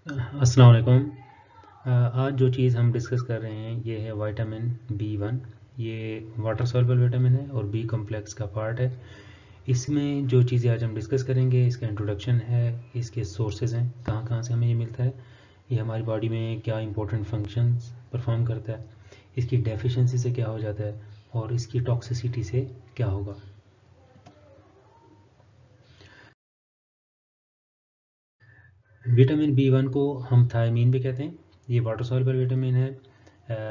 अस्सलाम वालेकुम। आज जो चीज़ हम डिस्कस कर रहे हैं ये है विटामिन B1। ये वाटर सॉल्युबल विटामिन है और बी कॉम्प्लेक्स का पार्ट है। इसमें जो चीज़ें आज हम डिस्कस करेंगे इसका इंट्रोडक्शन है, इसके सोर्सेज हैं, कहाँ कहाँ से हमें ये मिलता है, ये हमारी बॉडी में क्या इंपॉर्टेंट फंक्शंस परफॉर्म करता है, इसकी डेफिशिएंसी से क्या हो जाता है और इसकी टॉक्सिसिटी से क्या होगा। विटामिन B1 को हम थायमीन भी कहते हैं। ये वाटर सॉल्युबल विटामिन है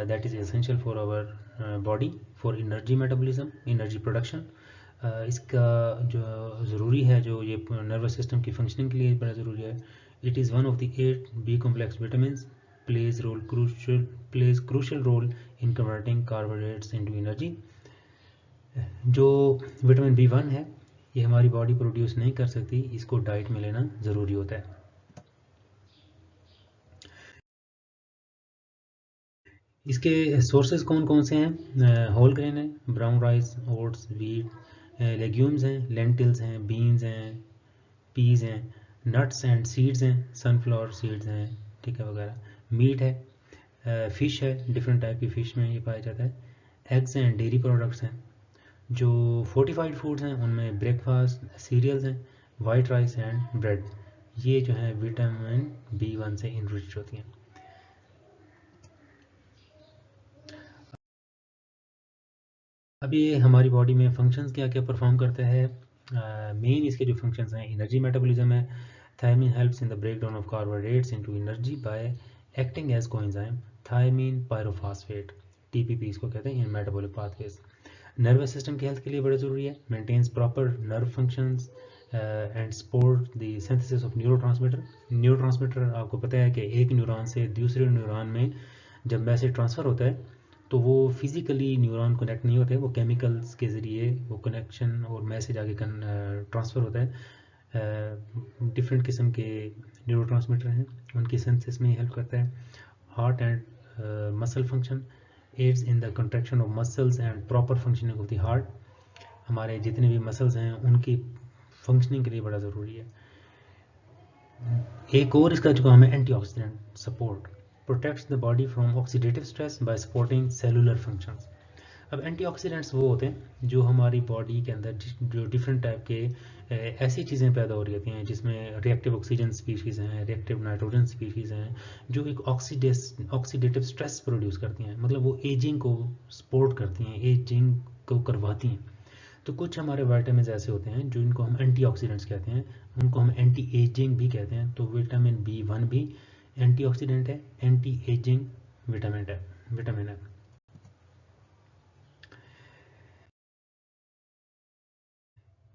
that is essential for our body for energy metabolism, energy production. इसका जो ज़रूरी है, जो ये नर्वस सिस्टम की फंक्शनिंग के लिए बड़ा ज़रूरी है। It is one of the 8 B complex vitamin, plays crucial role in converting carbohydrates into energy. जो विटामिन B1 है ये हमारी बॉडी प्रोड्यूस नहीं कर सकती, इसको डाइट में लेना ज़रूरी होता है। इसके सोर्सेज कौन कौन से हैं? होल ग्रेन है, brown rice, oats, wheat, legumes हैं, लेंटिल्स हैं, बीन्स हैं, पीज हैं, नट्स एंड सीड्स हैं, सनफ्लावर सीड्स हैं, ठीक है, वगैरह। मीट है, फिश है, डिफरेंट टाइप की फ़िश में ये पाया जाता है। एग्स हैं, डेयरी प्रोडक्ट्स हैं। जो फोर्टिफाइड फूड्स हैं उनमें ब्रेकफास्ट सीरियल्स हैं, वाइट राइस एंड ब्रेड, ये जो है विटामिन B1 से इनरिच्ड होती हैं। अब ये हमारी बॉडी में फंक्शंस क्या क्या परफॉर्म करता है। मेन इसके जो फंक्शंस हैं, एनर्जी मेटाबॉलिज्म है। Thiamine helps in the breakdown of carbohydrates into energy by acting as coenzyme thiamine pyrophosphate, TPP इसको कहते हैं, in metabolic pathways. Nervous system की हेल्थ के लिए बड़ा ज़रूरी है। Maintains proper nerve functions and support the synthesis of neurotransmitter. Neurotransmitter आपको पता है कि एक न्यूरॉन से दूसरे न्यूरॉन में जब मैसेज ट्रांसफ़र होता है तो वो फिज़िकली न्यूरॉन कनेक्ट नहीं होते, वो केमिकल्स के ज़रिए वो कनेक्शन और मैसेज आगे ट्रांसफ़र होता है। डिफरेंट किस्म के न्यूरोट्रांसमीटर हैं, उनकी सिंथेसिस में हेल्प करता है। Heart and muscle function aids in the contraction of muscles and proper functioning of the heart. हमारे जितने भी मसल्स हैं उनकी फंक्शनिंग के लिए बड़ा ज़रूरी है। एक और इसका जो काम है, antioxidant support, protects the body from oxidative stress by supporting cellular functions. अब एंटीऑक्सीडेंट्स वो होते हैं जो हमारी बॉडी के अंदर जो डिफरेंट टाइप के ऐसी चीज़ें पैदा हो रही होती हैं जिसमें रिएक्टिव ऑक्सीजन स्पीशीज़ हैं, रिएक्टिव नाइट्रोजन स्पीशीज़ हैं, जो एक ऑक्सीडेटिव स्ट्रेस प्रोड्यूस करती हैं, मतलब वो एजिंग को सपोर्ट करती हैं, एजिंग को करवाती हैं। तो कुछ हमारे विटामिन ऐसे होते हैं जो इनको हम एंटीऑक्सीडेंट्स कहते हैं, उनको हम एंटी एजिंग भी कहते हैं। तो विटामिन B1 भी एंटीऑक्सीडेंट है, एंटी एजिंग विटामिन है।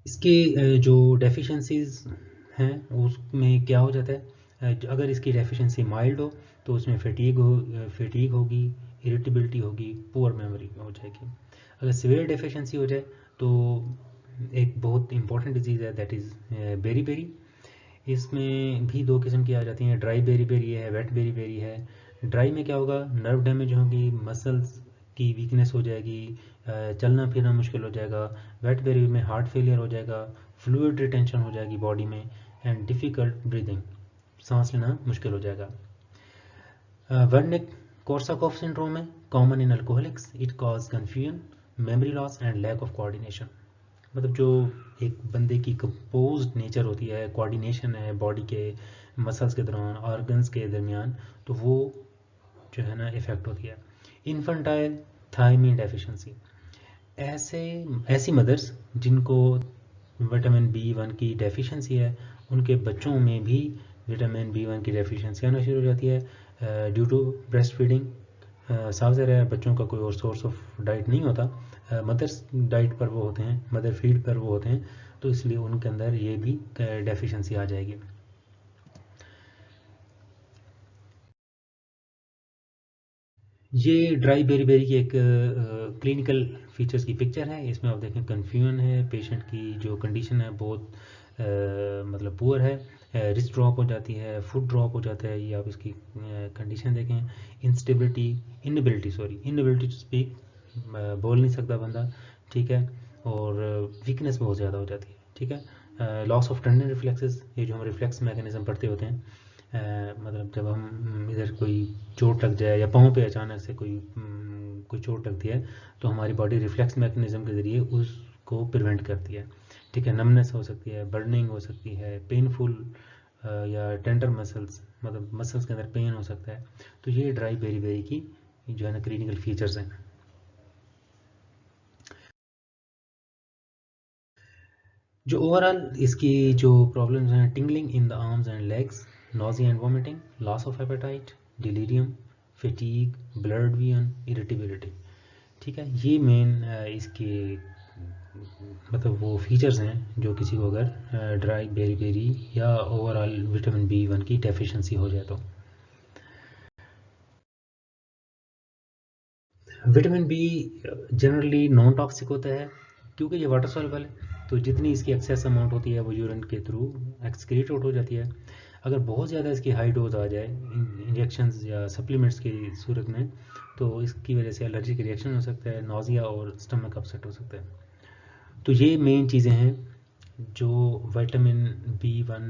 इसके जो डेफिशिएंसीज हैं उसमें क्या हो जाता है, अगर इसकी डेफिशिएंसी माइल्ड हो तो उसमें फटीग होगी, इरिटेबिलिटी होगी, पुअर मेमोरी हो जाएगी। अगर सिवियर डेफिशिएंसी हो जाए तो एक बहुत इंपॉर्टेंट डिजीज़ है दैट इज़ बेरी बेरी। इसमें भी दो किस्म की आ जाती हैं, ड्राई बेरी बेरी है, वेट बेरी बेरी है। ड्राई में क्या होगा, नर्व डैमेज होगी, मसल्स की वीकनेस हो जाएगी, चलना फिरना मुश्किल हो जाएगा। वेट बेरी में हार्ट फेलियर हो जाएगा, फ्लूइड रिटेंशन हो जाएगी बॉडी में, एंड डिफ़िकल्ट ब्रीदिंग, सांस लेना मुश्किल हो जाएगा। वर्निक कोर्साकॉफ सिंड्रोम है, common in alcoholics, it cause confusion, memory loss and lack of coordination. मतलब जो एक बंदे की कंपोज्ड नेचर होती है, कोऑर्डिनेशन है बॉडी के मसल्स के दौरान, ऑर्गन्स के दरमियान, तो वो जो है ना इफ़ेक्ट होती है। इन्फेंटाइल थायमीन डेफिशिएंसी, ऐसे ऐसी मदर्स जिनको विटामिन B1 की डेफिशिएंसी है, उनके बच्चों में भी विटामिन B1 की डेफिशिएंसी आना शुरू हो जाती है ड्यू टू ब्रेस्ट फीडिंग। साफ ज़ाहिर है बच्चों का कोई और सोर्स ऑफ डाइट नहीं होता, मदर्स डाइट पर वो होते हैं, मदर फीड पर वो होते हैं, तो इसलिए उनके अंदर ये भी डेफिशिएंसी आ जाएगी। ये ड्राई बेरी बेरी की एक क्लिनिकल फीचर्स की पिक्चर है। इसमें आप देखें कन्फ्यूजन है, पेशेंट की जो कंडीशन है बहुत मतलब पुअर है, रिस्ट ड्रॉप हो जाती है, फुट ड्रॉप हो जाता है, ये आप इसकी कंडीशन देखें। इंस्टेबिलिटी, इनएबिलिटी टू स्पीक, बोल नहीं सकता बंदा, ठीक है, और वीकनेस बहुत ज़्यादा हो जाती है, ठीक है। लॉस ऑफ टेंडन रिफ्लेक्सेस, ये जो हम रिफ्लेक्स मैकेनिज्म पढ़ते होते हैं, मतलब जब हम इधर कोई चोट लग जाए या पाँव पे अचानक से कोई चोट लगती है, तो हमारी बॉडी रिफ्लेक्स मैकेनिज्म के ज़रिए उसको प्रिवेंट करती है। ठीक है, नमनेस हो सकती है, बर्निंग हो सकती है, पेनफुल या टेंडर मसल्स, मतलब मसल्स के अंदर पेन हो सकता है। तो ये ड्राई बेरी बेरी की जो है ना क्लिनिकल फीचर्स हैं। जो ओवरऑल इसकी जो प्रॉब्लम्स हैं, tingling in the arms and legs, nausea and vomiting, loss of appetite, delirium, fatigue, blood vision, irritability. ठीक है, ये मेन इसके मतलब वो फीचर्स हैं जो किसी को अगर ड्राई बेरी बेरी या ओवरऑल विटामिन B1 की डेफिशिएंसी हो जाए तो। Vitamin be generally non toxic होता है क्योंकि ये वाटर सॉल्युबल है, तो जितनी इसकी एक्सेस अमाउंट होती है वो यूरिन के थ्रू एक्सक्रीट आउट हो जाती है। अगर बहुत ज़्यादा इसकी हाई डोज आ जाए इंजेक्शंस या सप्लीमेंट्स की सूरत में, तो इसकी वजह से एलर्जिक रिएक्शन हो सकता है, नोज़िया और स्टमक अपसेट हो सकता है। तो ये मेन चीज़ें हैं जो विटामिन B1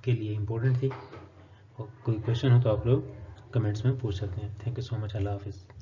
के लिए इम्पोर्टेंट थी। और कोई क्वेश्चन हो तो आप लोग कमेंट्स में पूछ सकते हैं। Thank you so much. अल्लाह हाफिज़।